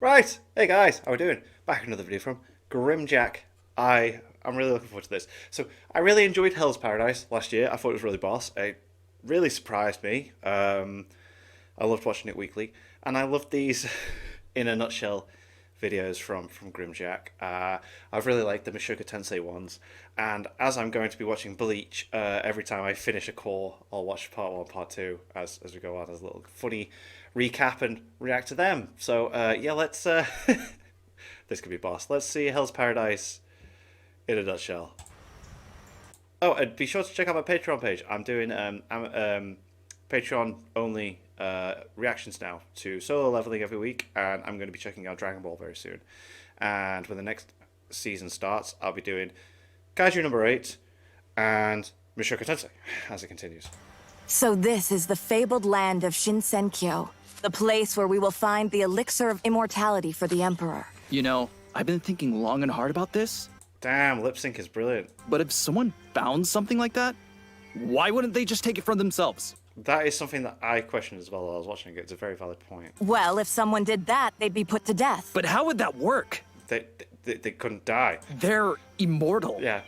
Right, hey guys, how we doing? Back another video from Grimjack. I'm really looking forward to this. So I really enjoyed Hell's Paradise last year. I thought it was really boss. It really surprised me. I loved watching it weekly, and I loved these in a nutshell videos from Grimjack. I've really liked the Meshuggah Tensei ones, and as I'm going to be watching Bleach, every time I finish a core, I'll watch part one, part two as we go on as a little funny recap and react to them. So yeah, let's this could be boss. Let's see Hell's Paradise in a nutshell. Oh, and be sure to check out my Patreon page. I'm doing Patreon only reactions now to Solo Leveling every week, and I'm going to be checking out Dragon Ball very soon. And when the next season starts, I'll be doing Kaiju number 8 and Mushoku Tensei as it continues. So this is the fabled land of Shinsenkyo, the place where we will find the elixir of immortality for the Emperor. You know, I've been thinking long and hard about this. Damn, lip sync is brilliant. But if someone found something like that, why wouldn't they just take it for themselves? That is something that I questioned as well while I was watching it. It's a very valid point. Well, if someone did that, they'd be put to death. But how would that work? They couldn't die. They're immortal. Yeah.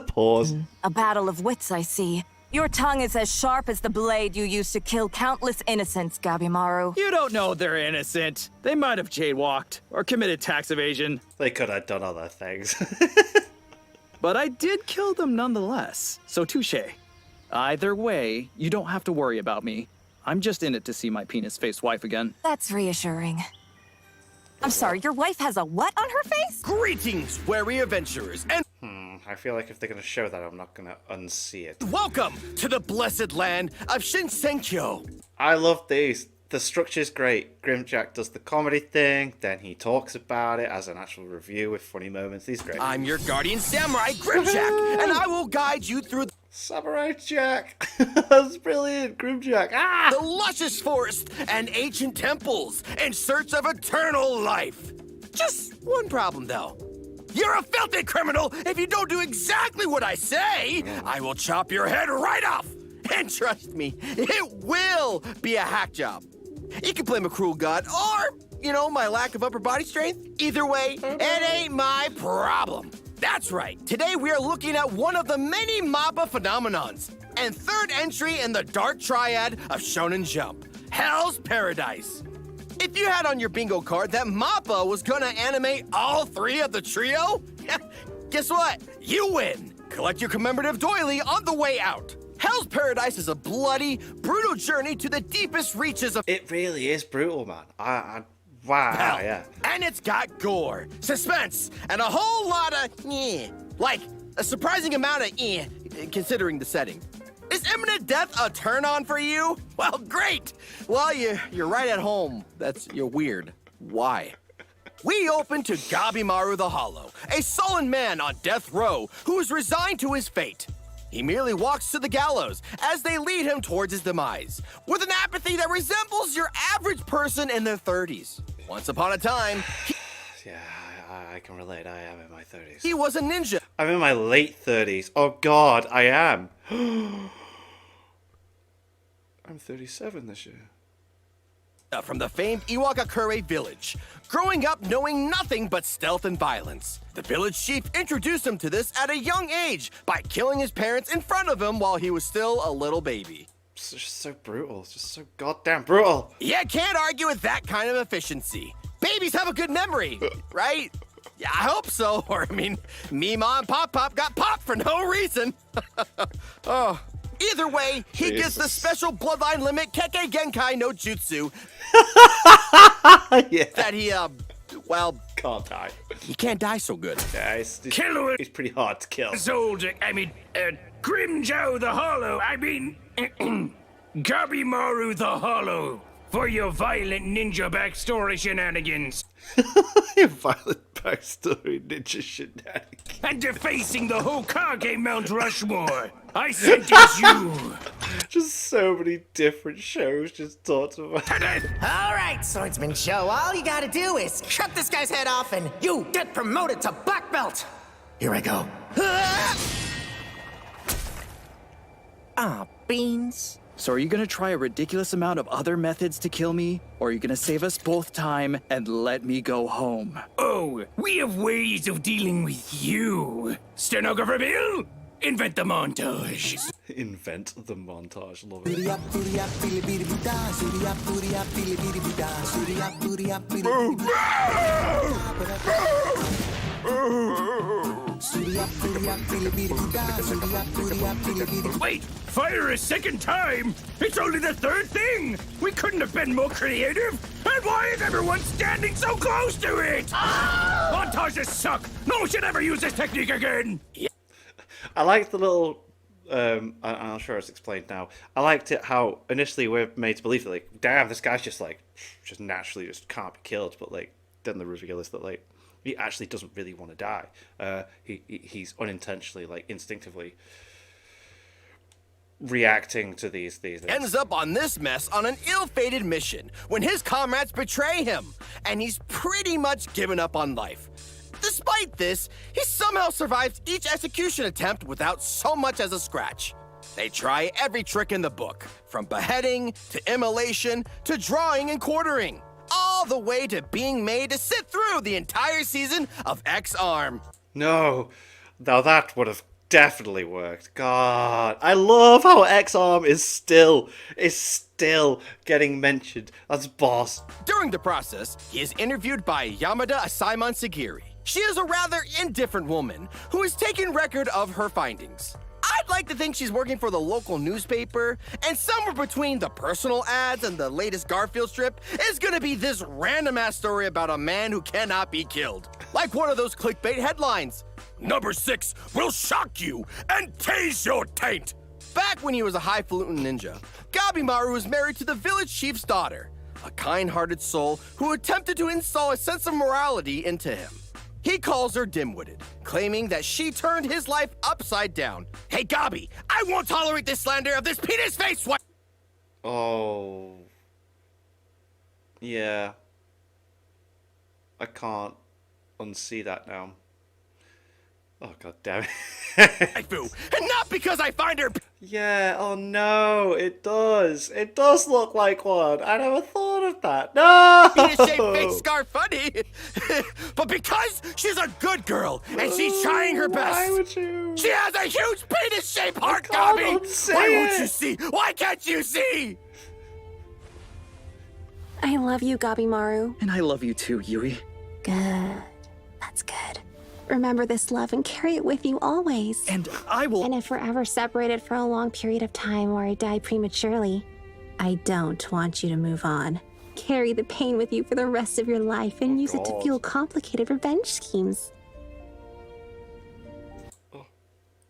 Pause. A battle of wits, I see. Your tongue is as sharp as the blade you used to kill countless innocents, Gabimaru. You don't know they're innocent. They might have jaywalked or committed tax evasion. They could have done other things. But I did kill them nonetheless, so touche. Either way, you don't have to worry about me. I'm just in it to see my penis-faced wife again. That's reassuring. I'm sorry, your wife has a what on her face? Greetings, wary adventurers, and I feel like if they're going to show that, I'm not going to unsee it. welcome to the blessed land of Shinsenkyo. I love these. The structure's great. Grimjack does the comedy thing, then he talks about it as an actual review with funny moments. He's great. I'm your guardian samurai, Grimjack, and I will guide you through Samurai Jack. That's brilliant. Grimjack. Ah! the luscious forest and ancient temples in search of eternal life. Just one problem, though. You're a filthy criminal if you don't do exactly what I say. I will chop your head right off. And trust me, it will be a hack job. You can blame a cruel god or, you know, my lack of upper body strength. Either way, it ain't my problem. That's right. Today we are looking at one of the many MAPPA phenomenons and third entry in the dark triad of Shonen Jump, Hell's Paradise. If you had on your bingo card that MAPPA was gonna animate all three of the trio, guess what? You win. Collect your commemorative doily on the way out. Hell's Paradise is a bloody, brutal journey to the deepest reaches of It really is brutal, man. Wow, hell. yeah. And it's got gore, suspense, and a whole lot of like a surprising amount of considering the setting. Is imminent death a turn-on for you? Well, great. Well, you're right at home. You're weird. Why? We open to Gabimaru the Hollow, a sullen man on death row who is resigned to his fate. He merely walks to the gallows as they lead him towards his demise, with an apathy that resembles your average person in their 30s. Once upon a time, Yeah, I can relate. I am in my 30s. he was a ninja. I'm in my late 30s. Oh, God, I am. I'm 37 this year. From the famed Iwagakure village, growing up knowing nothing but stealth and violence. The village chief introduced him to this at a young age by killing his parents in front of him while he was still a little baby. It's just so brutal. It's just so goddamn brutal. Yeah, can't argue with that kind of efficiency. Babies have a good memory, right? Yeah, I hope so. Or, I mean, me, Ma, and Pop got popped for no reason. Oh. Either way, he gets the special bloodline limit Kekkei Genkai no Jutsu Yeah. that he, well, Can't die. he can't die so good. Yeah, he's pretty hard to kill. Soldier, Grimjoe the Hollow, Gabimaru the Hollow, for your violent ninja backstory shenanigans, Violent backstory ninja shenanigans. and defacing the Hokage Mount Rushmore. I sentence you. Just so many different shows just talked about. All right, Swordsman Joe, all you gotta do is cut this guy's head off and you get promoted to black belt. Here I go. Ah, beans. So are you gonna try a ridiculous amount of other methods to kill me? Or are you gonna save us both time and let me go home? Oh, we have ways of dealing with you. Stenographer Bill, invent the montage. Invent the montage. Love it. Wait, fire a second time? It's only the third thing. We couldn't have been more creative. And why is everyone standing so close to it? Montages suck. No one should ever use this technique again. I like the little. I'm sure it's explained now. I liked it how initially we're made to believe that, like, damn, this guy's just naturally just can't be killed. But like, then the reveal is that, like, he actually doesn't really want to die. He's unintentionally, like, instinctively reacting to these things. Ends up on this mess on an ill-fated mission when his comrades betray him, and he's pretty much given up on life. Despite this, he somehow survives each execution attempt without so much as a scratch. They try every trick in the book, from beheading to immolation to drawing and quartering, all the way to being made to sit through the entire season of X-Arm. No, now that would have definitely worked. God, I love how X-Arm is still getting mentioned. That's boss. During the process, he is interviewed by Yamada Asaimon Sagiri. She is a rather indifferent woman who has taken record of her findings. I'd like to think she's working for the local newspaper, and somewhere between the personal ads and the latest Garfield strip is gonna be this random-ass story about a man who cannot be killed. Like one of those clickbait headlines. Number 6 will shock you and tase your taint. Back when he was a highfalutin ninja, Gabimaru was married to the village chief's daughter, a kind-hearted soul who attempted to install a sense of morality into him. He calls her dim-witted, claiming that she turned his life upside down. Hey, Gabi, I won't tolerate this slander of this penis-faced swipe. Oh. Yeah. I can't unsee that now. Oh, god damn it. And not because I find her... Yeah, oh no, it does. It does look like one. I never thought of that. No! penis-shaped fake scar funny. But because she's a good girl, and she's trying her best. Why would you? She has a huge penis-shaped heart, can't Gabi! unsee Why won't it. you see? Why can't you see? I love you, Gabimaru. And I love you too, Yui. Good. That's good. Remember this love and carry it with you always. And I will... And if we're ever separated for a long period of time or I die prematurely, I don't want you to move on. Carry the pain with you for the rest of your life and use it to God. fuel complicated revenge schemes.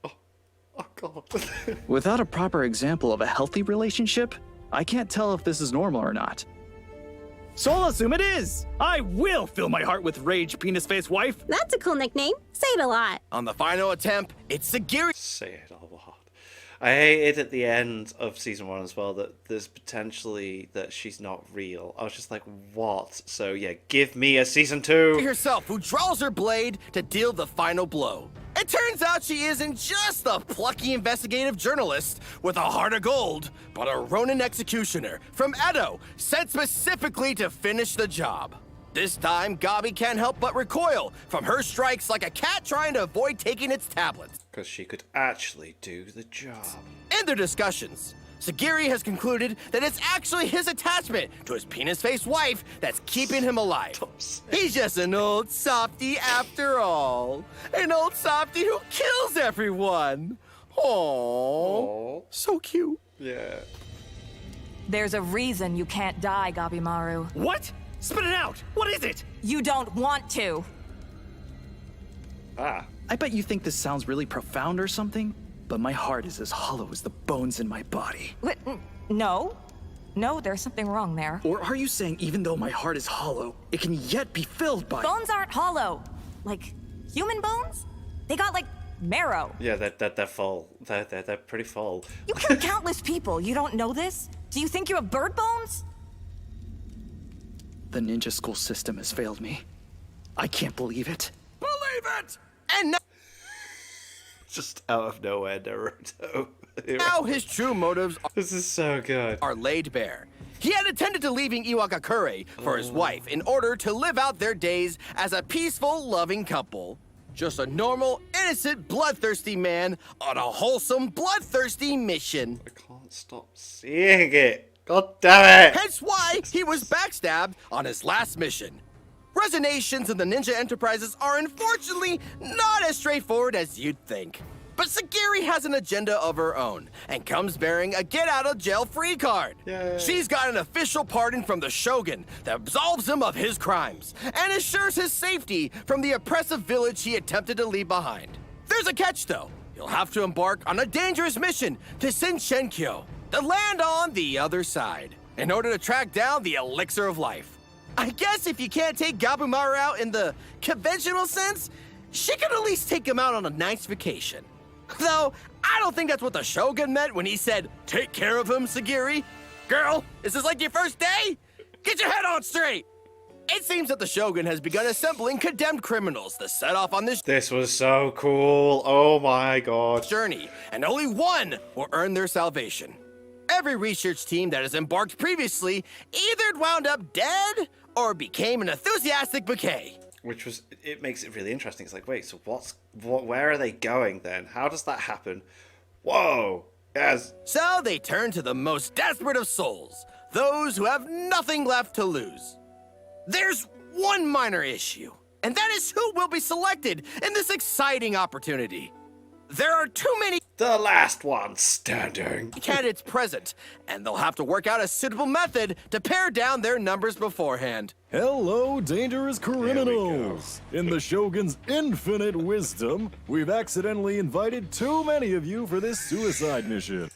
Oh god. Without a proper example of a healthy relationship, I can't tell if this is normal or not. So I'll assume it is! I will fill my heart with rage, penis-face wife! That's a cool nickname. Say it a lot. On the final attempt, it's Sagiri. Say it a lot. I hated at the end of season 1 as well that there's potentially that she's not real. I was just like, what? So yeah, give me a season 2. herself who draws her blade to deal the final blow. It turns out she isn't just a plucky investigative journalist with a heart of gold, but a Ronin executioner from Edo, sent specifically to finish the job. This time, Gabi can't help but recoil from her strikes like a cat trying to avoid taking its tablets. Because she could actually do the job. In their discussions, Sagiri has concluded that it's actually his attachment to his penis-faced wife that's keeping him alive. He's just an old softy after all. An old softy who kills everyone. Aww. So cute. Yeah. There's a reason you can't die, Gabimaru. What? Spit it out! What is it? You don't want to. Ah. I bet you think this sounds really profound or something, but my heart is as hollow as the bones in my body. What? No. No, there's something wrong there. Or are you saying even though my heart is hollow, it can yet be filled by... Bones aren't hollow. Like, human bones? They got, like, marrow. Yeah, they're full. They're pretty full. You killed countless people. You don't know this? Do you think you have bird bones? The ninja school system has failed me. I can't believe it. Believe it! And now Just out of nowhere, Naruto. Now his true motives This is so good. are laid bare. He had intended to leaving Iwagakure for his wife in order to live out their days as a peaceful, loving couple. Just a normal, innocent, bloodthirsty man on a wholesome, bloodthirsty mission. I can't stop seeing it. God damn it. Hence why he was backstabbed on his last mission. Resignations in the Ninja Enterprises are unfortunately not as straightforward as you'd think. But Sagiri has an agenda of her own and comes bearing a get-out-of-jail-free card. Yay. She's got an official pardon from the Shogun that absolves him of his crimes and assures his safety from the oppressive village he attempted to leave behind. There's a catch, though. He'll have to embark on a dangerous mission to Shinshenkyo, the land on the other side, in order to track down the elixir of life. I guess if you can't take Gabumaru out in the conventional sense, she could at least take him out on a nice vacation. Though, I don't think that's what the Shogun meant when he said, "Take care of him, Sagiri." Girl, is this like your first day? Get your head on straight! It seems that the Shogun has begun assembling condemned criminals to set off on this This was so cool. Oh my god. journey, and only one will earn their salvation. Every research team that has embarked previously either wound up dead or became an enthusiastic bouquet. Which was, it makes it really interesting. It's like, wait, so where are they going then? How does that happen? Whoa. Yes. So they turn to the most desperate of souls, those who have nothing left to lose. There's one minor issue, and that is who will be selected in this exciting opportunity. There are too many The last one standing. candidates present, and they'll have to work out a suitable method to pare down their numbers beforehand. Hello, dangerous criminals! In the Shogun's infinite wisdom, we've accidentally invited too many of you for this suicide mission.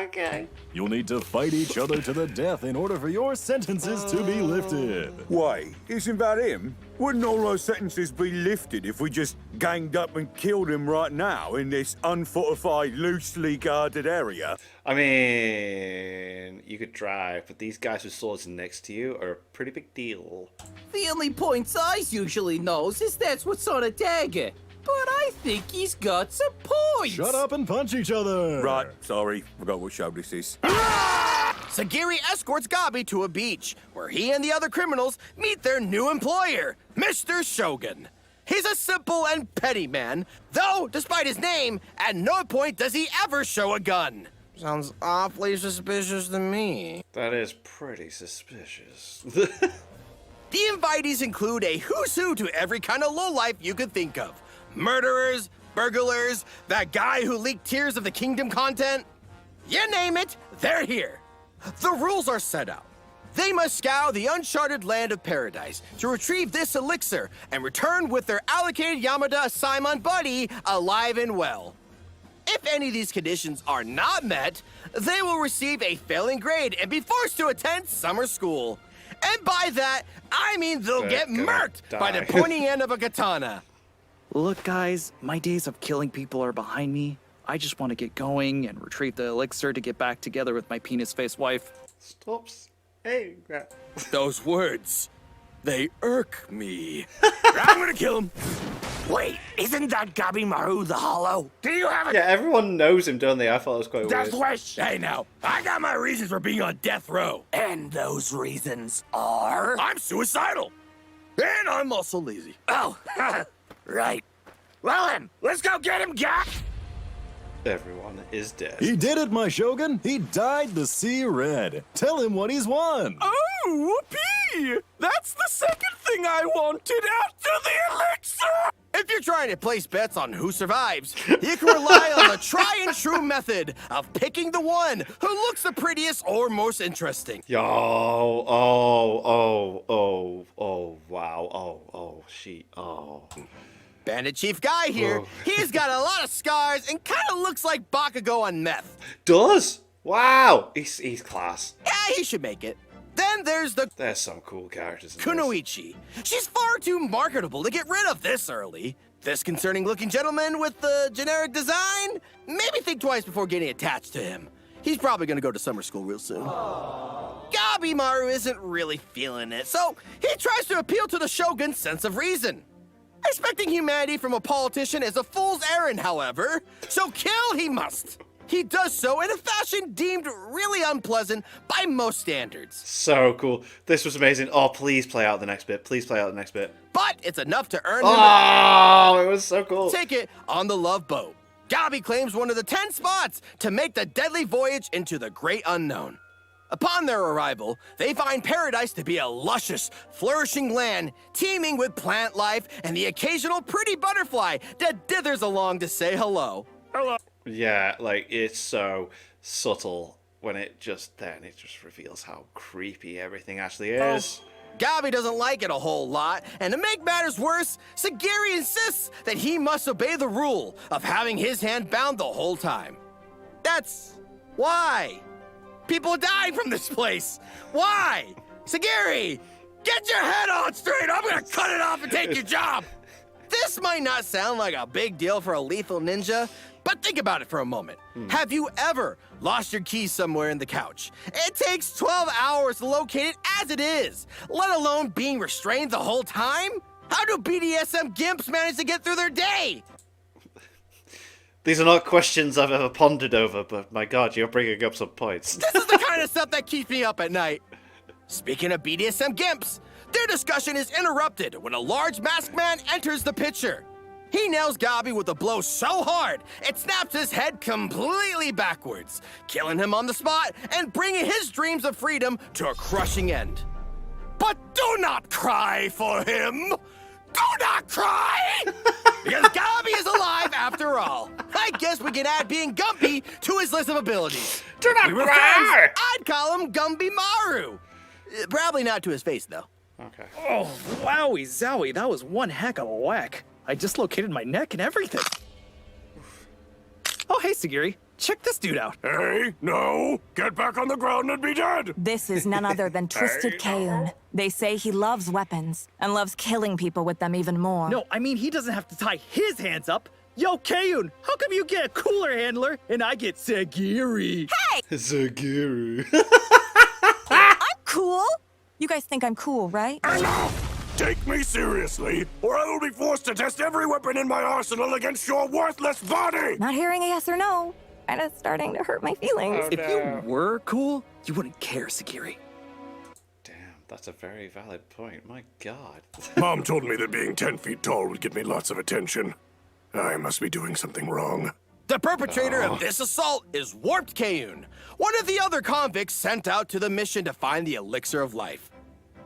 Okay. You'll need to fight each other to the death in order for your sentences to be lifted. Wait, isn't that him? Wouldn't all our sentences be lifted if we just ganged up and killed him right now in this unfortified, loosely guarded area? I mean, you could try, but these guys with swords next to you are a pretty big deal. The only points I usually knows is that's what's on a dagger. But I think he's got some points. Shut up and punch each other! Right, sorry, forgot what show this is. Sagiri escorts Gabi to a beach, where he and the other criminals meet their new employer, Mr. Shogun. He's a simple and petty man, though, despite his name, at no point does he ever show a gun. Sounds awfully suspicious to me. That is pretty suspicious. The invitees include a who's who to every kind of lowlife you could think of. Murderers, burglars, that guy who leaked Tears of the Kingdom content. You name it, they're here. The rules are set out. They must scour the uncharted land of paradise to retrieve this elixir and return with their allocated Yamada Simon buddy alive and well. If any of these conditions are not met, they will receive a failing grade and be forced to attend summer school. And by that, I mean they'll They're get gonna murked by the die. pointy end of a katana. Look, guys, my days of killing people are behind me. I just want to get going and retrieve the elixir to get back together with my penis-faced wife. Stop saying that. Those words, they irk me. I'm gonna kill him. Wait, isn't that Gabimaru the Hollow? Do you have Yeah, everyone knows him, don't they? I thought it was quite weird. wish? Hey now, I got my reasons for being on death row. And those reasons are? I'm suicidal. And I'm also lazy. Oh, right. Well then, let's go get him, Gak! Everyone is dead. He did it, my Shogun! He dyed the sea red! Tell him what he's won! Oh, whoopee! That's the second thing I wanted after the elixir! If you're trying to place bets on who survives, you can rely on the tried and true method of picking the one who looks the prettiest or most interesting. Yo, wow, Bandit Chief Guy here, Whoa. he's got a lot of scars and kind of looks like Bakugo on meth. Does? Wow, he's class. Yeah, he should make it. Then there's the There's some cool characters in this. Kunoichi. She's far too marketable to get rid of this early. This concerning looking gentleman with the generic design? Maybe think twice before getting attached to him. He's probably gonna go to summer school real soon. Gabimaru isn't really feeling it, so he tries to appeal to the Shogun's sense of reason. Expecting humanity from a politician is a fool's errand, however, so kill he must. He does so in a fashion deemed really unpleasant by most standards. So cool. This was amazing. Oh, please play out the next bit. Please play out the next bit. But it's enough to earn him Oh, it was so cool. a ticket on the Love Boat. Gabi claims one of the 10 spots to make the deadly voyage into the great unknown. Upon their arrival, they find paradise to be a luscious, flourishing land teeming with plant life and the occasional pretty butterfly that dithers along to say hello. Yeah, like, it's so subtle when it just reveals how creepy everything actually is. Gabi doesn't like it a whole lot, and to make matters worse, Sagiri insists that he must obey the rule of having his hand bound the whole time. That's why people are dying from this place. Why? Sagiri, get your head on straight. I'm gonna cut it off and take your job. This might not sound like a big deal for a lethal ninja, but think about it for a moment. Have you ever lost your keys somewhere in the couch? It takes 12 hours to locate it as it is, let alone being restrained the whole time? How do BDSM gimps manage to get through their day? These are not questions I've ever pondered over, but my god, you're bringing up some points. This is the kind of stuff that keeps me up at night. Speaking of BDSM gimps, their discussion is interrupted when a large masked man enters the picture. He nails Gabi with a blow so hard, it snaps his head completely backwards, killing him on the spot and bringing his dreams of freedom to a crushing end. But do not cry for him! Do not cry! Because Gabi is alive after all. I guess we can add being Gumpy to his list of abilities. Do not We were cry! friends. I'd call him Gumby Maru. Probably not to his face, though. Okay. Oh, wowie zowie, that was one heck of a whack. I dislocated my neck and everything. Oh, hey, Sagiri. Check this dude out. Hey, no! Get back on the ground and be dead! This is none other than Twisted Kayun. They say he loves weapons and loves killing people with them even more. No, I mean, he doesn't have to tie his hands up. Yo, Kayun, how come you get a cooler handler and I get Sagiri? Zagiri. I'm cool. You guys think I'm cool, right? Enough! Take me seriously, or I will be forced to test every weapon in my arsenal against your worthless body! Not hearing a yes or no. Kinda starting to hurt my feelings. Oh, If no. you were cool, you wouldn't care, Sagiri. Damn, that's a very valid point. My god. Mom told me that being 10 feet tall would get me lots of attention. I must be doing something wrong. The perpetrator of this assault is Warped Kayun, one of the other convicts sent out to the mission to find the elixir of life.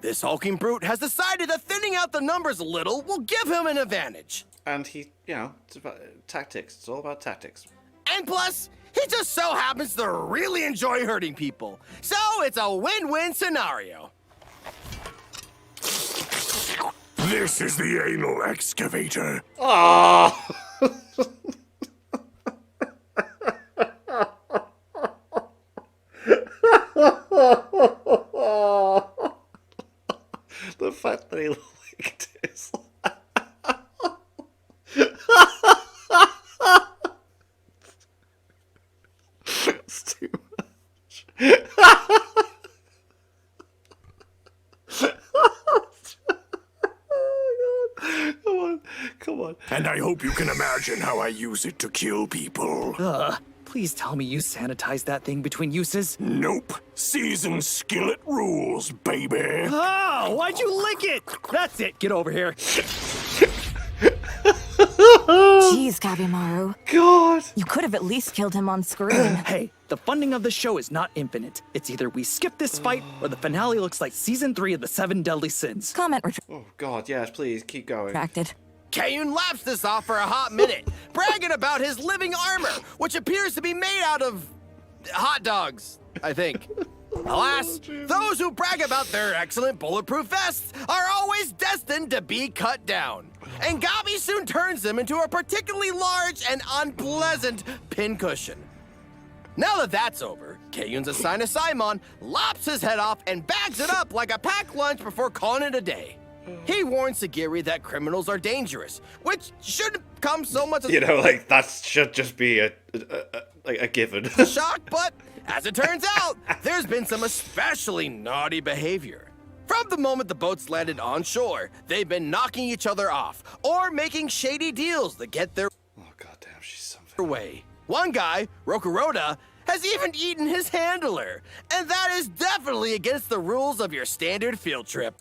This hulking brute has decided that thinning out the numbers a little will give him an advantage. And he, you know, it's about tactics. It's all about tactics. And plus, he just so happens to really enjoy hurting people. So it's a win-win scenario. This is the anal excavator. Oh! The fact that he licked his It's too much. Oh my god. Come on. And I hope you can imagine how I use it to kill people. Please tell me you sanitized that thing between uses. Nope. Seasoned skillet rules, baby. Oh, why'd you lick it? That's it, get over here. Jeez, Kabimaru. God. You could have at least killed him on screen. Hey, the funding of the show is not infinite. It's either we skip this fight or the finale looks like season 3 of the 7 Deadly Sins. Comment Oh god, yes, please keep going. retracted. Kayun laps this off for a hot minute, bragging about his living armor, which appears to be made out of hot dogs, I think. Alas, those who brag about their excellent bulletproof vests are always destined to be cut down. And Gabi soon turns them into a particularly large and unpleasant pincushion. Now that that's over, Kayun's assigned to Simon lops his head off and bags it up like a packed lunch before calling it a day. He warns Sagiri that criminals are dangerous, which shouldn't come so much as You know, like, that should just be a given. a shock, but as it turns out, there's been some especially naughty behavior. From From the moment the boats landed on shore, they've been knocking each other off or making shady deals to get their Oh goddamn, she's something. way. One guy, Rokuroda, has even eaten his handler, and that is definitely against the rules of your standard field trip.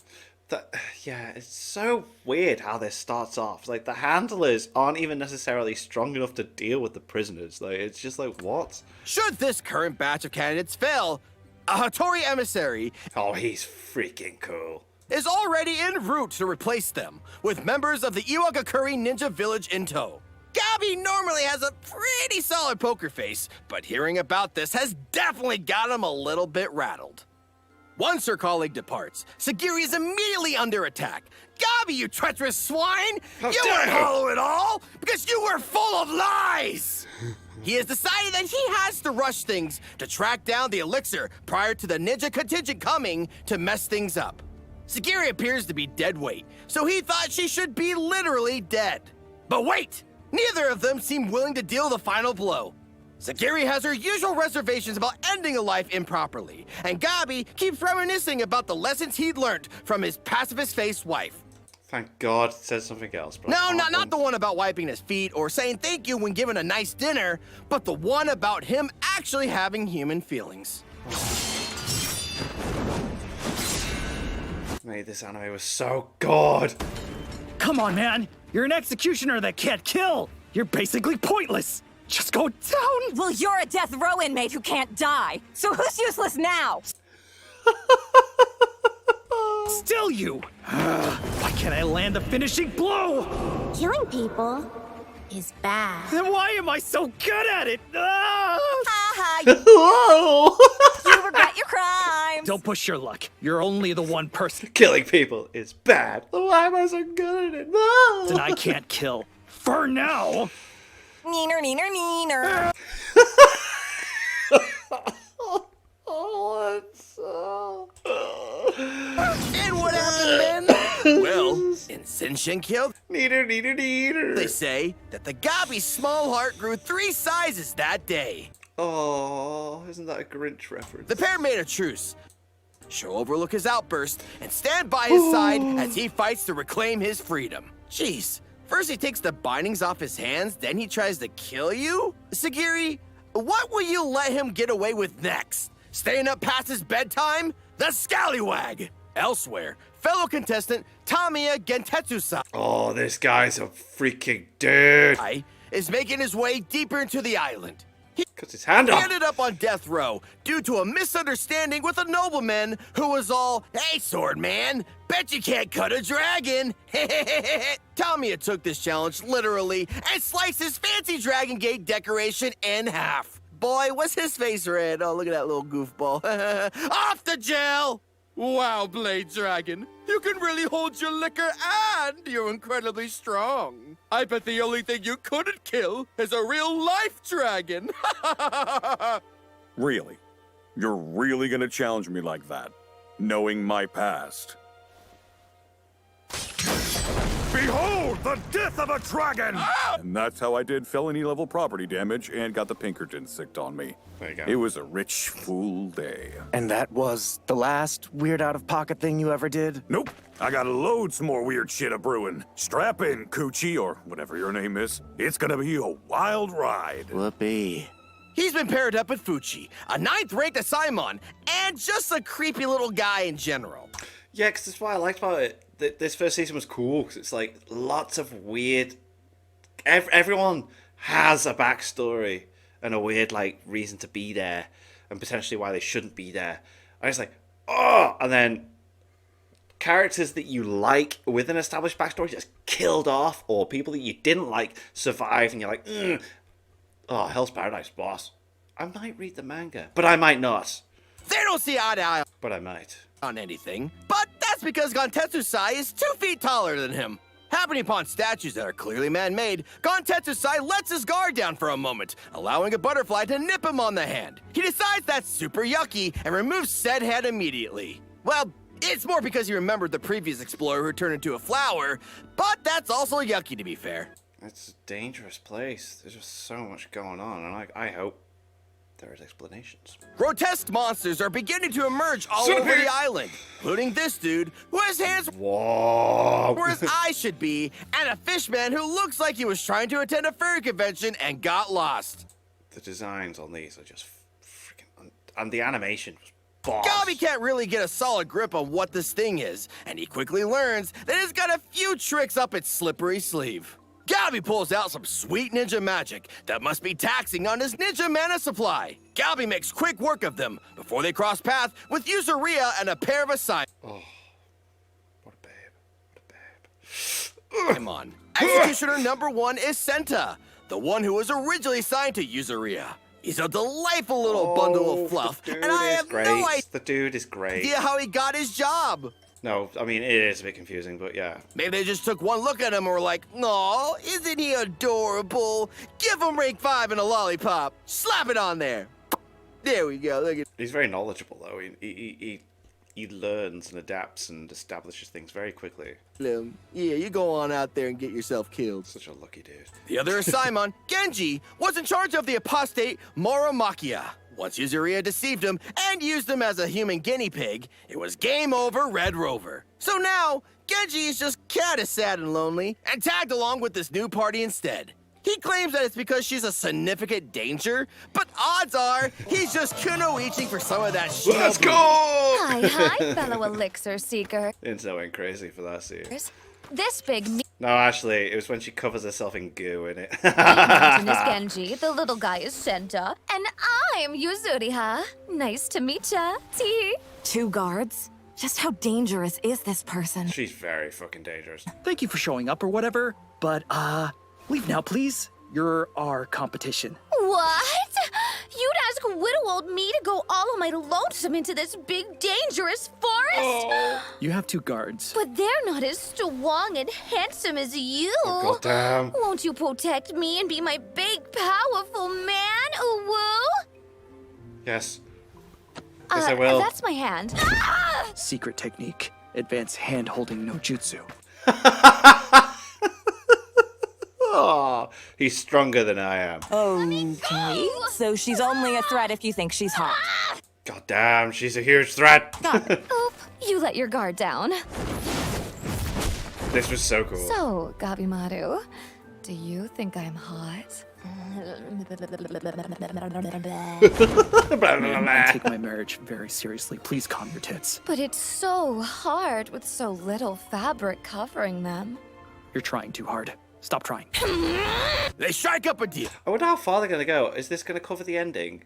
Yeah, it's so weird how this starts off. Like, the handlers aren't even necessarily strong enough to deal with the prisoners. Like, it's just like, what? Should this current batch of candidates fail, a Hattori emissary Oh, he's freaking cool. is already en route to replace them, with members of the Iwagakuri Ninja Village in tow. Gabi normally has a pretty solid poker face, but hearing about this has definitely got him a little bit rattled. Once her colleague departs, Sagiri is immediately under attack. Gabi, you treacherous swine! You weren't hollow at all, because you were full of lies! He has decided that he has to rush things to track down the elixir prior to the ninja contingent coming to mess things up. Sagiri appears to be dead weight, so he thought she should be literally dead. But wait! Neither of them seem willing to deal the final blow. Sagiri has her usual reservations about ending a life improperly, and Gabi keeps reminiscing about the lessons he'd learned from his pacifist-faced wife. Thank God it says something else. But No, not the one about wiping his feet or saying thank you when given a nice dinner, but the one about him actually having human feelings. Mate, this anime was so good. Come on, man. You're an executioner that can't kill. You're basically pointless. Just go down. Well, you're a death row inmate who can't die. So who's useless now? Still you. Why can't I land the finishing blow? Killing people is bad. Then why am I so good at it? Haha, Whoa! you regret your crimes. Don't push your luck. You're only the one person. Killing people is bad. Why am I so good at it? No! And I can't kill. For now. Neener, neener, neener. Oh, it's so... And what happened then? Well, in Senshinkyo, Neater, neater, neater. they say that the Gabi's small heart grew 3 sizes that day. Oh, isn't that a Grinch reference? The pair made a truce. She'll overlook his outburst and stand by his side as he fights to reclaim his freedom. Jeez, first he takes the bindings off his hands, then he tries to kill you? Sagiri, what will you let him get away with next? Staying up past his bedtime? The scallywag! Elsewhere, fellow contestant Tamiya Gentetsu-san Oh, this guy's a freaking dude. is making his way deeper into the island. Cuts his hand He off. ended up on death row due to a misunderstanding with a nobleman who was all, "Hey, sword man, bet you can't cut a dragon." Tamiya took this challenge literally and sliced his fancy Dragon Gate decoration in half. Boy, was his face red. Oh, look at that little goofball. Off to jail! Wow, Blade Dragon, you can really hold your liquor and you're incredibly strong. I bet the only thing you couldn't kill is a real-life dragon. Really? You're really gonna challenge me like that? Knowing my past? Behold the death of a dragon! And that's how I did felony-level property damage and got the Pinkertons sicked on me. There you go. It was a rich fool day. And that was the last weird out-of-pocket thing you ever did? Nope. I got loads more weird shit a-brewing. Strap in, Coochie, or whatever your name is. It's gonna be a wild ride. Whoopee. He's been paired up with Fuchi, a 9th-ranked Asaimon, and just a creepy little guy in general. Yeah, because that's what I liked about it. This first season was cool because it's like lots of weird. Everyone has a backstory and a weird like reason to be there, and potentially why they shouldn't be there. And it's like, oh, and then characters that you like with an established backstory just killed off, or people that you didn't like survive, and you're like, oh, Hell's Paradise, boss. I might read the manga, but I might not. They don't see eye to eye But I might. on anything, but that's because Gontetsu-sai is 2 feet taller than him. Happening upon statues that are clearly man-made, Gontetsu-sai lets his guard down for a moment, allowing a butterfly to nip him on the hand. He decides that's super yucky and removes said hand immediately. Well, it's more because he remembered the previous explorer who turned into a flower, but that's also yucky to be fair. It's a dangerous place. There's just so much going on, and I hope there is explanations. Grotesque monsters are beginning to emerge all over the island, including this dude who has hands Whoa! where his eyes should be, and a fishman who looks like he was trying to attend a furry convention and got lost. The designs on these are just freaking... And the animation was boss. Gobby can't really get a solid grip on what this thing is, and he quickly learns that it's got a few tricks up its slippery sleeve. Gobby pulls out some sweet ninja magic that must be taxing on his ninja mana supply. Gobby makes quick work of them before they cross paths with Useria and a pair of assignments. Oh, what a babe. What a babe. Come on. Executioner number 1 is Senta, the one who was originally signed to Useria. He's a delightful little bundle of fluff, and I have no The dude is great. idea how he got his job. No, I mean, it is a bit confusing, but yeah. Maybe they just took one look at him and were like, "Aw, isn't he adorable? Give him rank 5 and a lollipop. Slap it on there." There we go. Look at. He's very knowledgeable, though. He learns and adapts and establishes things very quickly. him. Yeah, you go on out there and get yourself killed. Such a lucky dude. The other is Simon. Genji was in charge of the apostate Moromakia. Once Useria deceived him and used him as a human guinea pig, it was game over, Red Rover. So now, Genji is just kinda sad and lonely, and tagged along with this new party instead. He claims that it's because she's a significant danger, but odds are he's just kunoiching for some of that shit. Let's go! Hi, fellow elixir seeker. Intel went crazy for that scene. This big No, actually, it was when she covers herself in goo in it. mountain is Genji, the little guy is Senta, and I'm Yuzuriha. Nice to meet ya. Tee. 2 guards? Just how dangerous is this person? She's very fucking dangerous. Thank you for showing up or whatever, but, leave now, please. You're our competition. What? You'd ask little old me to go all on my lonesome into this big, dangerous forest? You have 2 guards. But they're not as strong and handsome as you. Oh, goddamn. Won't you protect me and be my big, powerful man, Uwu? Yes. Yes, I will. That's my hand. Ah! Secret technique. Advanced hand-holding no jutsu. Oh, he's stronger than I am. Okay, so she's only a threat if you think she's hot. God damn, she's a huge threat. Oop, you let your guard down. This was so cool. So, Gabimaru, do you think I'm hot? I take my marriage very seriously. Please calm your tits. But it's so hard with so little fabric covering them. You're trying too hard. Stop trying. They strike up a deal. I wonder how far they're going to go. Is this going to cover the ending?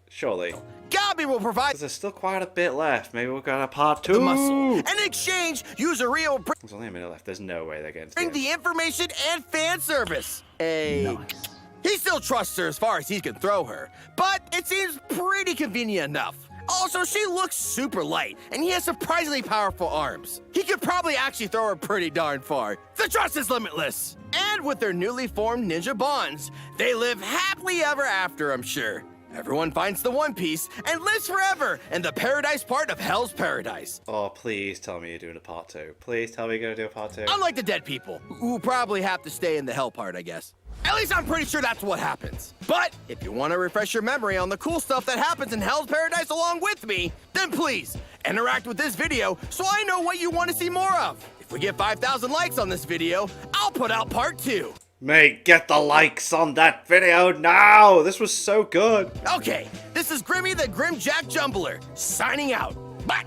Surely. Gabi will provide There's still quite a bit left. Maybe we'll go to part 2. the muscle. And in exchange, Useria will There's only a minute left. There's no way they're getting to bring the end. the information and fan service. He still trusts her as far as he can throw her, but it seems pretty convenient enough. Also, she looks super light, and he has surprisingly powerful arms. He could probably actually throw her pretty darn far. The trust is limitless. And with their newly formed ninja bonds, they live happily ever after, I'm sure. Everyone finds the One Piece and lives forever in the paradise part of Hell's Paradise. Oh, please tell me you're doing a part 2. Please tell me you're going to do a part 2. Unlike the dead people, who probably have to stay in the hell part, I guess. At least I'm pretty sure that's what happens. But if you want to refresh your memory on the cool stuff that happens in Hell's Paradise along with me, then please interact with this video so I know what you want to see more of. If we get 5,000 likes on this video, I'll put out part 2. Mate, get the likes on that video now! This was so good! Okay, this is Grimmy the Grimjack Jumbler, signing out. Bye!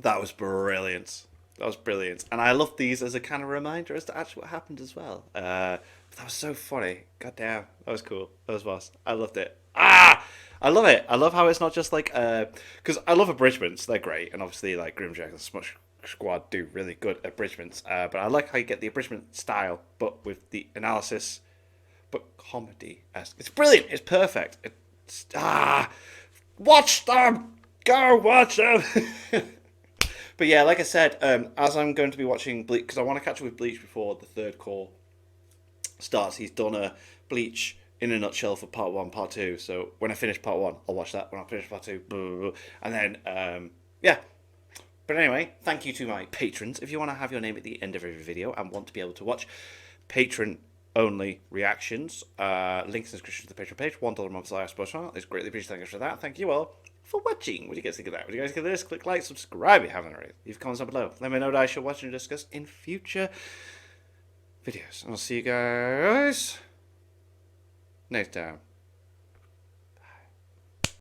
That was brilliant. That was brilliant. And I love these as a kind of reminder as to actually what happened as well. That was so funny. God damn. That was cool. That was boss. I loved it. Ah! I love it. I love how it's not just like... Because I love abridgments. They're great. And obviously, like, Grimjack and Smush Squad do really good abridgments. But I like how you get the abridgment style, but with the analysis, but comedy-esque. It's brilliant. It's perfect. It's... Watch them! Go watch them! But yeah, like I said, as I'm going to be watching Bleach, because I want to catch up with Bleach before the 3rd core starts. He's done a Bleach in a nutshell for part 1, part 2. So when I finish part 1, I'll watch that. When I finish part 2, blah, blah, blah. And then, yeah. But anyway, thank you to my patrons. If you want to have your name at the end of every video and want to be able to watch patron only reactions. Links in the description to the Patreon page. $1 a month /SportsChannel is greatly appreciated. Thank you for that. Thank you all for watching. What do you guys think of that? What do you guys think of this? Click like, subscribe if you haven't already. Leave comments down below. Let me know what I should watch and discuss in future videos. And I'll see you guys next time.